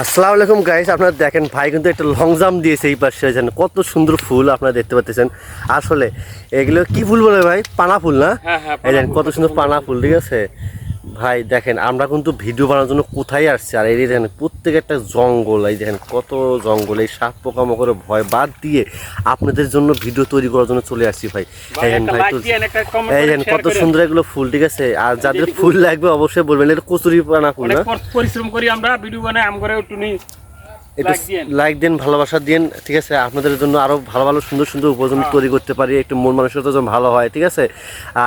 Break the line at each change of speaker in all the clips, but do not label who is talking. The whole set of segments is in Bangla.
আসসালামু আলাইকুম গাইস, আপনারা দেখেন ভাই কিন্তু একটা লং জাম্প দিয়েছে এই পাশে। কত সুন্দর ফুল আপনারা দেখতে পাচ্ছেন। আসলে এগুলো কি ফুল বলে ভাই? পানা ফুল না? এই দেখেন কত সুন্দর পানা ফুল, ঠিক আছে ভাই। দেখেন আমরা কিন্তু ভিডিও বানানোর জন্য কোথায় আসছি, আর এই দেখেন প্রত্যেক একটা জঙ্গল, এই দেখেন কত জঙ্গল। এই সাপ পোকামাকড়ের ভয় বাদ দিয়ে আপনাদের জন্য ভিডিও তৈরি করার জন্য চলে আসছি ভাই। এই দেখেন ভাই, এই দেখেন কত সুন্দর এগুলো ফুল, ঠিক আছে। আর যাদের ফুল লাগবে অবশ্যই বলবেন। এটা কচুরি পানা ফুল না?
পরিশ্রম করি আমরা ভিডিও বানাই, আম করে একটু
লাইক দিন, ভালোবাসা দিন, ঠিক আছে। আপনাদের জন্য আরো ভালো ভালো সুন্দর সুন্দর উপযোজন তৈরি করতে পারি, একটু মন মানসিকতা যেন ভালো হয়, ঠিক আছে।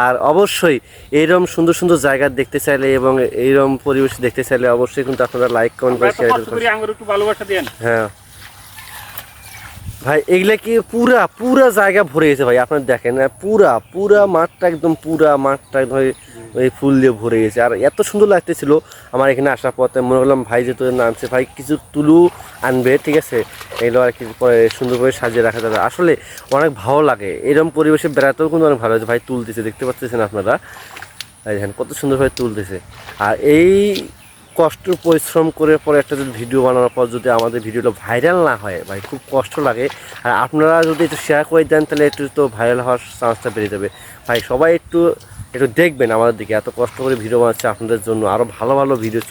আর অবশ্যই এইরকম সুন্দর সুন্দর জায়গা দেখতে চাইলে এবং এইরকম পরিবেশ দেখতে চাইলে অবশ্যই কিন্তু আপনারা লাইক কমেন্ট করে শেয়ার করবেন। হ্যাঁ ভাই, এগুলা কি পুরা পুরা জায়গা ভরে গেছে ভাই। আপনারা দেখেন পুরা পুরা মাঠটা একদম ওই ফুল দিয়ে ভরে গেছে। আর এত সুন্দর লাগতেছিল আমার এখানে আসার পথে। মনে করলাম ভাই যেহেতু আনছে, ভাই কিছু তুলু আনবে, ঠিক আছে। এগুলো আর কি পরে সুন্দর করে সাজিয়ে রাখা যাবে। আসলে অনেক ভালো লাগে এরকম পরিবেশে বেড়াতেও কিন্তু অনেক ভালো হয়েছে। ভাই তুলতেছে, দেখতে পাচ্ছেন আপনারা, দেখেন কত সুন্দরভাবে তুলতেছে। আর এই কষ্ট পরিশ্রম করে পরে একটা যদি ভিডিও বানানোর পর যদি আমাদের ভিডিওটা ভাইরাল না হয় ভাই, খুব কষ্ট লাগে। আর আপনারা যদি একটু শেয়ার করে দেন তাহলে একটু তো ভাইরাল হওয়ার চান্সটা বেড়ে যাবে। ভাই সবাই একটু একটু দেখবেন আমাদের দিকে, এত কষ্ট করে ভিডিও বানাচ্ছে আপনাদের জন্য। আরও ভালো ভালো ভিডিও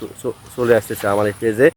চলে আসতেছে আমার এই পেজে।